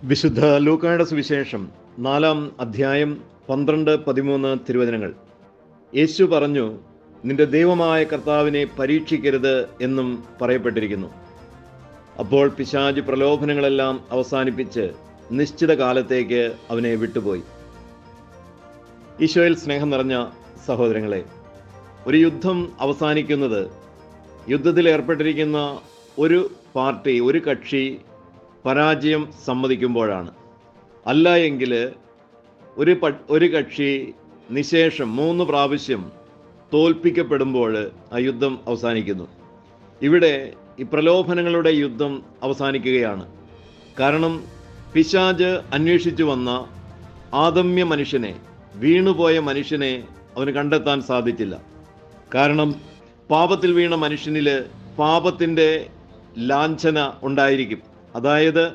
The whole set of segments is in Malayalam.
വിശുദ്ധ ലൂക്കായുടെ സുവിശേഷം 4-ാം അധ്യായം 12-13 തിരുവചനങ്ങൾ. യേശു പറഞ്ഞു, നിന്റെ ദൈവമായ കർത്താവിനെ പരീക്ഷിക്കരുത് എന്നും പറയപ്പെട്ടിരിക്കുന്നു. അപ്പോൾ പിശാച് പ്രലോഭനങ്ങളെല്ലാം അവസാനിപ്പിച്ച് നിശ്ചിത കാലത്തേക്ക് അവനെ വിട്ടുപോയി. ഈശോയിൽ സ്നേഹം നിറഞ്ഞ സഹോദരങ്ങളെ, ഒരു യുദ്ധം അവസാനിക്കുന്നത് യുദ്ധത്തിൽ ഏർപ്പെട്ടിരിക്കുന്ന ഒരു പാർട്ടി, ഒരു കക്ഷി പരാജയം സമ്മതിക്കുമ്പോഴാണ്. അല്ല എങ്കിൽ ഒരു കക്ഷി നിശേഷം 3 പ്രാവശ്യം തോൽപ്പിക്കപ്പെടുമ്പോൾ ആ യുദ്ധം അവസാനിക്കുന്നു. ഇവിടെ ഈ പ്രലോഭനങ്ങളുടെ യുദ്ധം അവസാനിക്കുകയാണ്. കാരണം പിശാച് അന്വേഷിച്ചു വന്ന ആദമ്യ മനുഷ്യനെ, വീണുപോയ മനുഷ്യനെ അവന് കണ്ടെത്താൻ സാധിച്ചില്ല. കാരണം പാപത്തിൽ വീണ മനുഷ്യനിൽ പാപത്തിൻ്റെ ലാഞ്ചന ഉണ്ടായിരിക്കും. അതായത്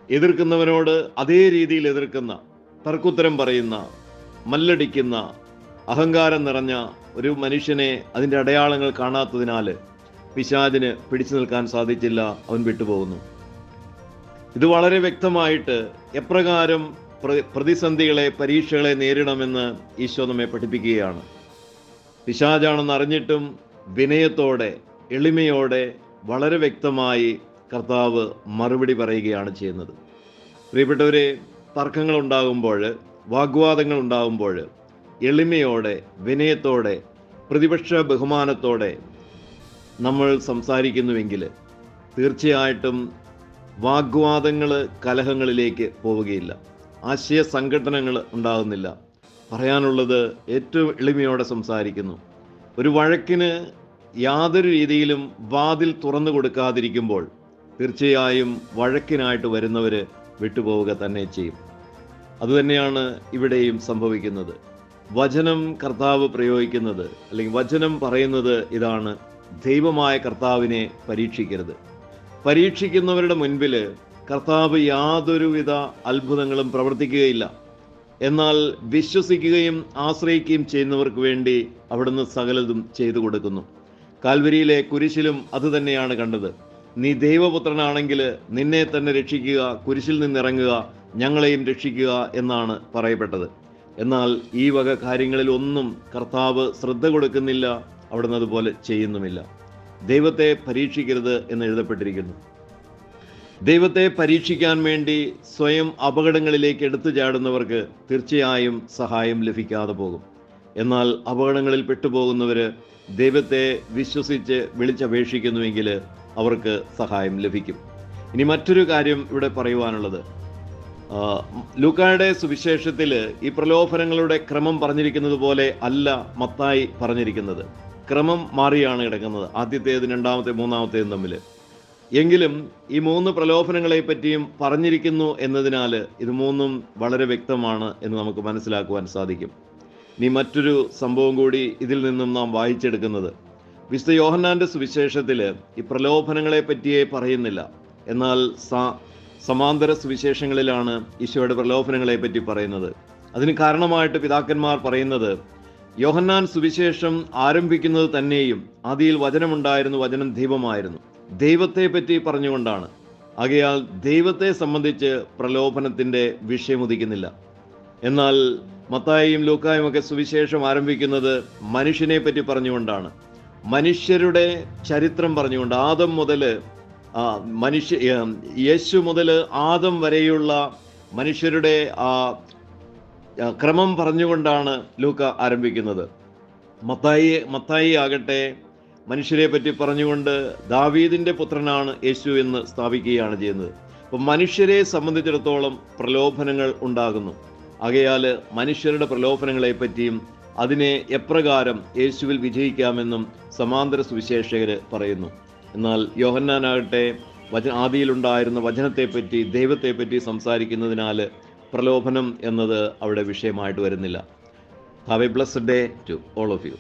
എതിർക്കുന്നവനോട് അതേ രീതിയിൽ എതിർക്കുന്ന, തർക്കുത്തരം പറയുന്ന, മല്ലടിക്കുന്ന, അഹങ്കാരം നിറഞ്ഞ ഒരു മനുഷ്യനെ അതിൻ്റെ അടയാളങ്ങൾ കാണാത്തതിനാൽ പിശാചിന് പിടിച്ചു നിൽക്കാൻ സാധിച്ചില്ല, അവൻ വിട്ടുപോകുന്നു. ഇത് വളരെ വ്യക്തമായിട്ട് എപ്രകാരം പ്രതിസന്ധികളെ, പരീക്ഷകളെ നേരിടണമെന്ന് ഈശോ നമ്മെ പഠിപ്പിക്കുകയാണ്. പിശാചാണെന്ന് അറിഞ്ഞിട്ടും വിനയത്തോടെ, എളിമയോടെ, വളരെ വ്യക്തമായി കർത്താവ് മറുപടി പറയുകയാണ് ചെയ്യുന്നത്. പ്രിയപ്പെട്ടവരെ, തർക്കങ്ങൾ ഉണ്ടാകുമ്പോൾ, വാഗ്വാദങ്ങൾ ഉണ്ടാകുമ്പോൾ എളിമയോടെ, വിനയത്തോടെ, പ്രതിപക്ഷ ബഹുമാനത്തോടെ നമ്മൾ സംസാരിക്കുന്നുവെങ്കിൽ തീർച്ചയായിട്ടും വാഗ്വാദങ്ങൾ കലഹങ്ങളിലേക്ക് പോവുകയില്ല, ആശയ സംഘടനകൾ ഉണ്ടാകുന്നില്ല. പറയാനുള്ളത് ഏറ്റവും എളിമയോടെ സംസാരിക്കുന്നു. ഒരു വഴക്കിന് യാതൊരു രീതിയിലും വാതിൽ തുറന്നു കൊടുക്കാതിരിക്കുമ്പോൾ തീർച്ചയായും വഴക്കിനായിട്ട് വരുന്നവർ വിട്ടുപോവുക തന്നെ ചെയ്യും. അതുതന്നെയാണ് ഇവിടെയും സംഭവിക്കുന്നത്. വചനം കർത്താവ് പ്രയോഗിക്കുന്നത്, അല്ലെങ്കിൽ വചനം പറയുന്നത് ഇതാണ്: ദൈവമായ കർത്താവിനെ പരീക്ഷിക്കരുത്. പരീക്ഷിക്കുന്നവരുടെ മുൻപിൽ കർത്താവ് യാതൊരുവിധ അത്ഭുതങ്ങളും പ്രവർത്തിക്കുകയില്ല. എന്നാൽ വിശ്വസിക്കുകയും ആശ്രയിക്കുകയും ചെയ്യുന്നവർക്ക് വേണ്ടി അവിടുന്ന് സകലതും ചെയ്തു കൊടുക്കുന്നു. കാൽവരിയിലെ കുരിശിലും അതുതന്നെയാണ് കണ്ടത്. നീ ദൈവപുത്രനാണെങ്കിൽ നിന്നെ തന്നെ രക്ഷിക്കുക, കുരിശിൽ നിന്നിറങ്ങുക, ഞങ്ങളെയും രക്ഷിക്കുക എന്നാണ് പറയപ്പെട്ടത്. എന്നാൽ ഈ വക കാര്യങ്ങളിൽ ഒന്നും കർത്താവ് ശ്രദ്ധ കൊടുക്കുന്നില്ല, അവിടുന്ന് അതുപോലെ ചെയ്യുന്നുമില്ല. ദൈവത്തെ പരീക്ഷിക്കരുത് എന്ന് എഴുതപ്പെട്ടിരിക്കുന്നു. ദൈവത്തെ പരീക്ഷിക്കാൻ വേണ്ടി സ്വയം അപകടങ്ങളിലേക്ക് എടുത്തു ചാടുന്നവർക്ക് തീർച്ചയായും സഹായം ലഭിക്കാതെ പോകും. എന്നാൽ അപകടങ്ങളിൽ പെട്ടുപോകുന്നവർ ദൈവത്തെ വിശ്വസിച്ച് വിളിച്ചപേക്ഷിക്കുന്നുവെങ്കിൽ അവർക്ക് സഹായം ലഭിക്കും. ഇനി മറ്റൊരു കാര്യം ഇവിടെ പറയുവാനുള്ളത്, ലൂക്കായുടെ സുവിശേഷത്തിൽ ഈ പ്രലോഭനങ്ങളുടെ ക്രമം പറഞ്ഞിരിക്കുന്നത് പോലെ അല്ല മത്തായി പറഞ്ഞിരിക്കുന്നത്. ക്രമം മാറിയാണ് കിടക്കുന്നത്, ആദ്യത്തേതും രണ്ടാമത്തെ മൂന്നാമത്തേതും തമ്മിൽ. എങ്കിലും ഈ 3 പ്രലോഭനങ്ങളെ പറ്റിയും പറഞ്ഞിരിക്കുന്നു എന്നതിനാൽ ഇത് 3ഉം വളരെ വ്യക്തമാണ് എന്ന് നമുക്ക് മനസ്സിലാക്കുവാൻ സാധിക്കും. ഇനി മറ്റൊരു സംഭവം കൂടി ഇതിൽ നിന്നും നാം വായിച്ചെടുക്കുന്നത്, വിശുദ്ധ യോഹന്നാൻ്റെ സുവിശേഷത്തിൽ ഈ പ്രലോഭനങ്ങളെ പറ്റിയേ പറയുന്നില്ല. എന്നാൽ സമാന്തര സുവിശേഷങ്ങളിലാണ് ഈശോയുടെ പ്രലോഭനങ്ങളെ പറ്റി പറയുന്നത്. അതിന് കാരണമായിട്ട് പിതാക്കന്മാർ പറയുന്നത്, യോഹന്നാൻ സുവിശേഷം ആരംഭിക്കുന്നത് തന്നെയും ആദിയിൽ വചനമുണ്ടായിരുന്നു, വചനം ദൈവമായിരുന്നു, ദൈവത്തെ പറ്റി പറഞ്ഞുകൊണ്ടാണ്. ആകയാൽ ദൈവത്തെ സംബന്ധിച്ച് പ്രലോഭനത്തിൻ്റെ വിഷയമുദിക്കുന്നില്ല. എന്നാൽ മത്തായിയും ലൂക്കായും ഒക്കെ സുവിശേഷം ആരംഭിക്കുന്നത് മനുഷ്യനെ പറ്റി പറഞ്ഞുകൊണ്ടാണ്, മനുഷ്യരുടെ ചരിത്രം പറഞ്ഞുകൊണ്ട്, ആദം മുതൽ യേശു മുതൽ ആദം വരെയുള്ള മനുഷ്യരുടെ ക്രമം പറഞ്ഞുകൊണ്ടാണ് ലൂക്ക ആരംഭിക്കുന്നത്. മത്തായി ആകട്ടെ മനുഷ്യരെ പറ്റി പറഞ്ഞുകൊണ്ട് ദാവീദിൻ്റെ പുത്രനാണ് യേശു എന്ന് സ്ഥാപിക്കുകയാണ് ചെയ്യുന്നത്. അപ്പോൾ മനുഷ്യരെ സംബന്ധിച്ചിടത്തോളം പ്രലോഭനങ്ങൾ ഉണ്ടാകുന്നു. ആകയാൽ മനുഷ്യരുടെ പ്രലോഭനങ്ങളെ പറ്റിയും അതിനെ എപ്രകാരം യേശുവിൽ വിജയിക്കാമെന്നും സമാന്തര സുവിശേഷകർ പറയുന്നു. എന്നാൽ യോഹന്നാനാകട്ടെ ആദിയിലുണ്ടായിരുന്ന വചനത്തെപ്പറ്റി, ദൈവത്തെപ്പറ്റി സംസാരിക്കുന്നതിനാൽ പ്രലോഭനം എന്നത് അവിടെ വിഷയമായിട്ട് വരുന്നില്ല. Have a blessed day to all of U.